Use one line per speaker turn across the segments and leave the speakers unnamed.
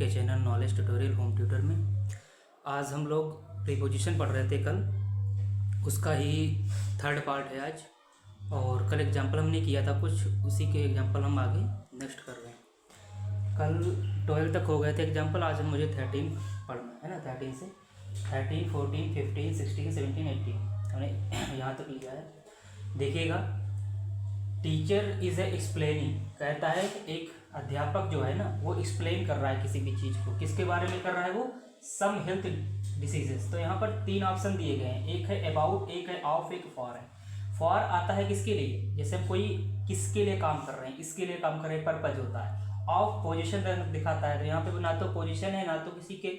आपके channel knowledge tutorial home tutor में। आज हम लोग प्रीपोजिशन पढ़ रहे थे कल, उसका ही थर्ड पार्ट है आज। और कल एग्जाम्पल हमने किया था कुछ, उसी के एग्जाम्पल हम आगे नेक्स्ट कर रहे हैं। कल 12 तक हो गए थे एग्जाम्पल, आज मुझे 13 पढ़ना है ना। 13 से 13, 14, 15, 16, 17, 18 हमने यहाँ तक लिया है। देखिएगा, टीचर इज़ ए एक्सप्लेनिंग, कहता है कि एक अध्यापक जो है ना वो एक्सप्लेन कर रहा है किसी भी चीज़ को। किसके बारे में कर रहा है वो? Some health diseases. तो यहाँ पर 3 ऑप्शन दिए गए हैं, एक है अबाउट, एक है ऑफ, एक फॉर है। फॉर आता है किसके लिए? जैसे हम कोई किसके लिए काम कर रहे हैं, इसके लिए काम कर रहे हैं, पर्पज होता है। ऑफ पोजीशन दिखाता है, तो यहाँ पे ना तो पोजीशन है ना तो किसी के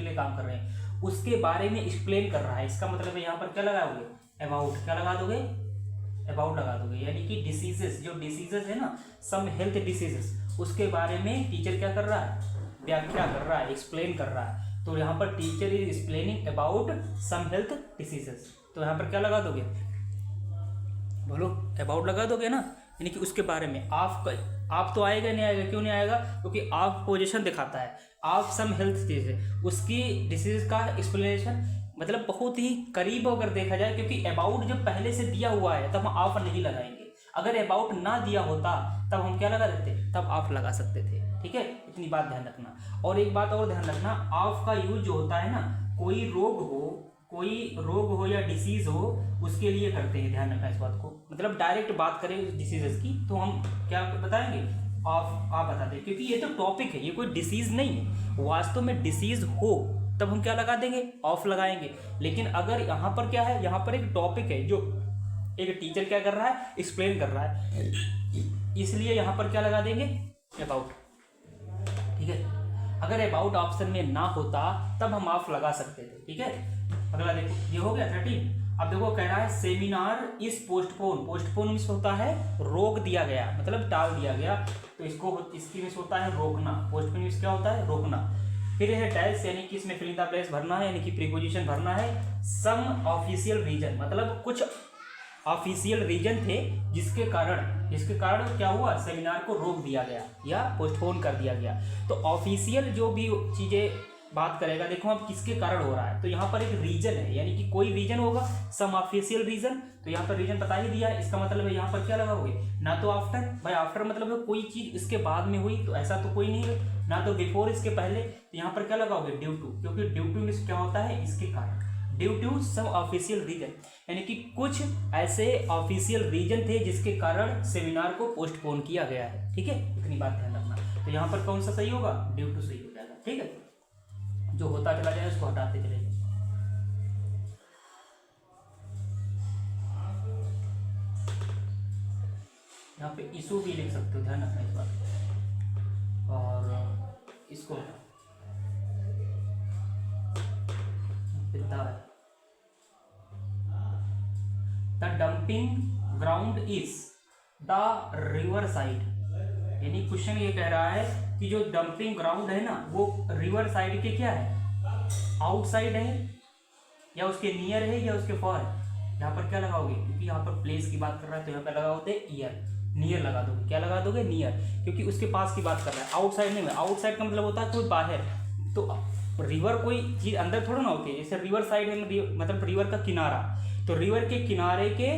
लिए काम कर रहे हैं, उसके बारे में एक्सप्लेन कर रहा है। इसका मतलब है यहाँ पर क्या लगाओगे? अबाउट। क्या लगा दोगे? अबाउट लगा दोगे। यानी कि डिसीजेस, जो डिसीजेस है ना, सम हेल्थ डिसीजेस, उसके बारे में टीचर क्या कर रहा है? व्याख्या कर रहा है, एक्सप्लेन कर रहा है। तो यहाँ पर teacher is explaining about some health diseases. तो यहाँ पर क्या लगा दोगे? बोलो, अबाउट लगा दोगे ना, यानी कि उसके बारे में। आप तो आएगा नहीं आएगा, क्यों नहीं आएगा? क्योंकि आप पोजीशन दिखाता है, आप सम हेल्थ डिसीज, उसकी डिसीज का एक्सप्लेनेशन मतलब बहुत ही करीब अगर देखा जाए, क्योंकि अबाउट जब पहले से दिया हुआ है तब हम ऑफ नहीं लगाएंगे। अगर अबाउट ना दिया होता तब हम क्या लगा देते? तब ऑफ लगा सकते थे। ठीक है, इतनी बात ध्यान रखना। और एक बात और ध्यान रखना, ऑफ का यूज जो होता है ना, कोई रोग हो या डिसीज हो, उसके लिए करते हैं। ध्यान रखना इस बात को। मतलब डायरेक्ट बात करें उस डिसीजेस की तो हम क्या बताएंगे? ऑफ आप बता दें, क्योंकि ये तो टॉपिक है, ये कोई डिसीज नहीं है। वास्तव में डिसीज हो तब हम क्या लगा देंगे? ऑफ लगाएंगे। लेकिन अगर यहाँ पर क्या है, यहाँ पर एक टॉपिक है जो एक टीचर क्या कर रहा है? एक्सप्लेन कर रहा है, इसलिए यहाँ पर क्या लगा देंगे? अबाउट। ठीक है, अगर अबाउट ऑप्शन में ना होता तब हम ऑफ लगा सकते थे। ठीक है, अगला देखो, ये हो गया 13। अब देखो, कह रहा है seminar is postpone. Postpone means होता है रोक दिया गया, मतलब टाल दिया गया। तो इसकी मीन्स होता है रोकना। पोस्टपोन मीन्स क्या होता है? रोकना। फिर है डैश, यानी कि इसमें फिल इन द ब्लैंक्स भरना है, यानी कि प्रीपोजिशन भरना है। सम ऑफिशियल रीजन, मतलब कुछ ऑफिशियल रीजन थे जिसके कारण क्या हुआ? सेमिनार को रोक दिया गया या पोस्टपोन कर दिया गया। तो ऑफिशियल जो भी चीजें बात करेगा, देखो अब किसके कारण हो रहा है, तो यहाँ पर एक रीजन है, यानी कि कोई रीजन होगा, सम ऑफिशियल रीजन। तो यहाँ पर रीजन बता ही दिया है, इसका मतलब है यहाँ पर क्या लगाओगे? ना तो आफ्टर, भाई आफ्टर मतलब है कोई चीज इसके बाद में हुई, तो ऐसा तो कोई नहीं है। ना तो बिफोर, इसके पहले। तो यहाँ पर क्या लगाओगे? ड्यू टू, क्योंकि ड्यू टू मीन्स क्या होता है? इसके कारण। Due to some official reason, यानी कि कुछ ऐसे ऑफिशियल रीजन थे जिसके कारण सेमिनार को पोस्टपोन किया गया है। ठीक है, इतनी बात ध्यान रखना। तो यहाँ पर कौन सा सही होगा? ड्यू टू सही हो जाएगा। ठीक है, जो होता चला जाए उसको हटाते चले जाए। यहाँ पे इशू भी लिख सकते हो, ध्यान रखना इस बात। और इसको the dumping ground is the river side, यानी क्वेश्चन ये कह रहा है कि जो डंपिंग ग्राउंड है ना वो रिवर साइड के क्या है? आउटसाइड है, या उसके नियर है, या उसके फॉर है। यहाँ पर क्या लगाओगे? क्योंकि यहाँ पर प्लेस की बात कर रहा है तो यहाँ पर लगाओगे ईयर, नियर लगा दोगे। क्या लगा दोगे? नियर, क्योंकि उसके पास की बात कर रहा है, आउटसाइड नहीं है। आउटसाइड का मतलब होता है कोई बाहर। तो रिवर कोई चीज अंदर थोड़ा ना होती है। जैसे रिवर साइड में मतलब रिवर का किनारा, तो रिवर के किनारे के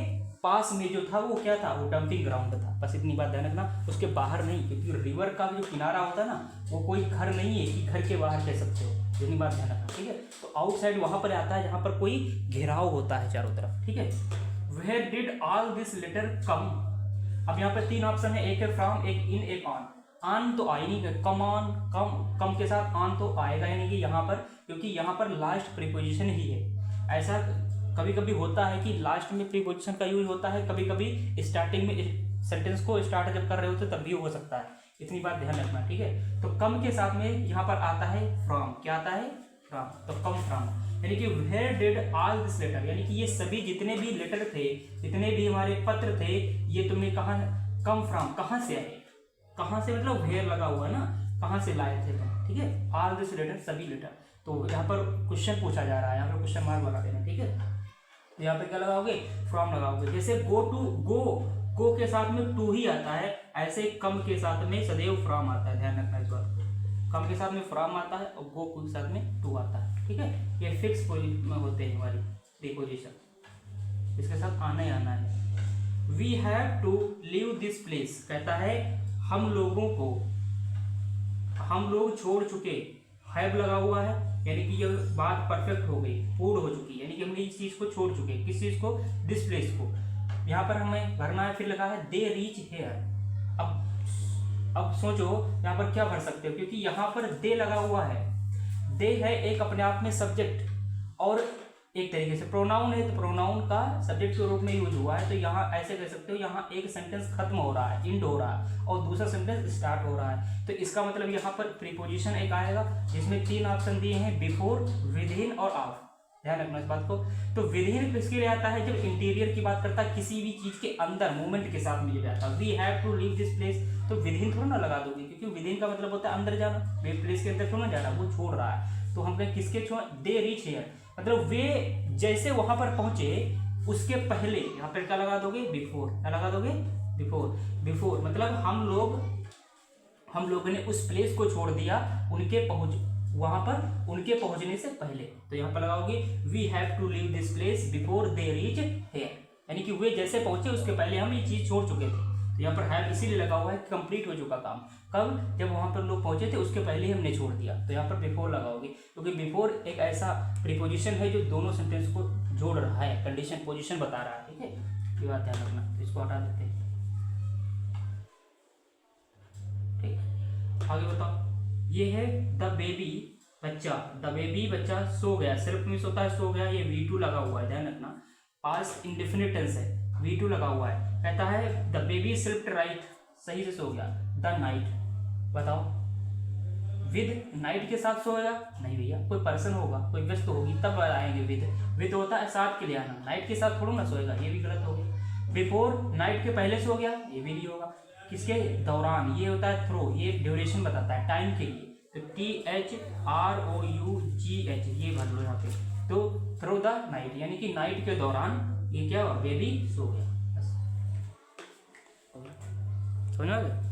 पास में जो था वो क्या था? वो डंपिंग ग्राउंड था। बस इतनी बात ध्यान रखना, उसके बाहर नहीं, क्योंकि रिवर का जो किनारा होता है ना वो कोई घर नहीं है कि घर के बाहर कह सकते हो। इतनी बात ध्यान रखना। ठीक है, तो आउटसाइड वहां पर आता है जहां पर कोई घेराव होता है चारों तरफ। ठीक है, where did all this letter come. अब यहाँ पर 3 ऑप्शन है, एक है फ्रॉम, एक इन, एक ऑन। ऑन तो आ ही नहीं, कम ऑन, कम के साथ ऑन तो आएगा ही नहीं कि यहाँ पर, क्योंकि यहाँ पर लास्ट प्रीपोजिशन ही है। ऐसा कभी कभी होता है कि लास्ट में प्रीपोजिशन का यूज होता है, कभी कभी स्टार्टिंग में सेंटेंस को स्टार्ट जब कर रहे होते तब भी हो सकता है। इतनी बात ध्यान रखना। ठीक है, तो कम के साथ में यहाँ पर आता है फ्रॉम। क्या आता है? फ्रॉम। तो कम फ्रॉम, यानी कि where did all this letter, यानी कि ये सभी जितने भी लेटर थे, जितने भी हमारे पत्र थे, ये तुमने कहाँ? कम फ्रॉम, कहाँ से आए? कहाँ से मतलब वेयर लगा हुआ है ना, कहाँ से लाए थे तुम। ठीक है, ऑल दिस लेटर, सभी लेटर। तो यहाँ पर क्वेश्चन पूछा जा रहा है, यहाँ पर क्वेश्चन मार्क लगा देना। ठीक है, तो यहाँ पे क्या लगाओगे? फ्रॉम लगाओगे। जैसे गो टू, गो के साथ में टू ही आता है, ऐसे कम के साथ में सदैव फ्रॉम आता है। ध्यान रखना इस बात को। कम के साथ में फ्रॉम आता है और गो के साथ में टू आता है, ठीक है। ये फिक्स में होते हैं हमारी प्रीपोजिशन, इसके साथ आना ही आना है। We have to leave this place, कहता है हम लोग छोड़ चुके, हैव लगा हुआ है यानी कि ये बात परफेक्ट हो गई, पूर्ण हो चुकी, यानी कि हमने इस चीज को छोड़ चुके, किस चीज को, दिस प्लेस को। यहाँ पर हमें भरना है, फिर लगा है दे रीच हेयर। अब सोचो यहाँ पर क्या भर सकते हो, क्योंकि यहाँ पर दे लगा हुआ है, दे है एक अपने आप में सब्जेक्ट और एक तरीके से प्रोनाउन है, तो प्रोनाउन का सब्जेक्ट के रूप में यूज हुआ है। तो यहाँ ऐसे कह सकते हो, यहाँ एक सेंटेंस खत्म हो रहा है, इंड हो रहा है, और दूसरा सेंटेंस स्टार्ट हो रहा है। तो इसका मतलब यहाँ पर प्रीपोजिशन एक आएगा जिसमें 3 ऑप्शन दिए हैं, बिफोर, विद इन और ऑफ। ध्यान रखना इस बात को। तो विद इन किसके लिए आता है, जब इंटीरियर की बात करता है, किसी भी चीज के अंदर मूवमेंट के साथ मिल जाता है। We have to leave this place, तो विद इन थोड़ा ना लगा दोगे, क्योंकि विद इन का मतलब होता है अंदर जाना, प्लेस के अंदर थोड़ा ना जाना, वो छोड़ रहा है। तो हम कहें किसके छोड़, दे रीच हियर, मतलब वे जैसे वहां पर पहुंचे उसके पहले, यहाँ पर क्या लगा दोगे, बिफोर। क्या लगा दोगे, बिफोर मतलब हम लोगों ने उस प्लेस को छोड़ दिया वहां पर उनके पहुंचने से पहले। तो यहाँ पर लगाओगे we have to leave this place before they reach here, यानी कि वे जैसे पहुंचे उसके पहले हम ये चीज छोड़ चुके थे। तो यहाँ पर हैव इसीलिए लगा हुआ है कि कंप्लीट हो चुका काम, कब, जब वहां पर लोग पहुंचे थे उसके पहले ही हमने छोड़ दिया। तो यहाँ पर बिफोर लगाओगे, क्योंकि बिफोर एक ऐसा प्रीपोजिशन है जो दोनों सेंटेंस को जोड़ रहा है, कंडीशन पोजीशन बता रहा है, ठीक है। ये बात ध्यान रखना, तो इसको हटा देते हैं, ठीक। आगे बताओ, ये है द बेबी बच्चा, द बेबी बच्चा सो गया, सिर्फ मिस होता है सो गया, ये V2 लगा हुआ है, ध्यान रखना। पास्ट इंडेफिनिट टेंस है, V2 लगा हुआ है। कहता है द बेबी स्लिप्ड राइट, सही से सो गया, द नाइट। बताओ विद नाइट के साथ सोएगा, नहीं भैया, कोई पर्सन होगा, कोई व्यस्त होगी तब आएंगे विद होता है साथ के लिए आना, नाइट के साथ थोड़ा ना सोएगा, ये भी गलत हो गया। बिफोर नाइट के पहले सो गया, ये भी नहीं होगा। किसके दौरान, ये होता है थ्रो, ये ड्यूरेशन बताता है, टाइम के लिए। तो THROUGH ये भर लो यहाँ पे, तो थ्रो द नाइट, यानी कि नाइट के दौरान ये क्या हुआ, बेबी सो गया। बस समझ में आ गया।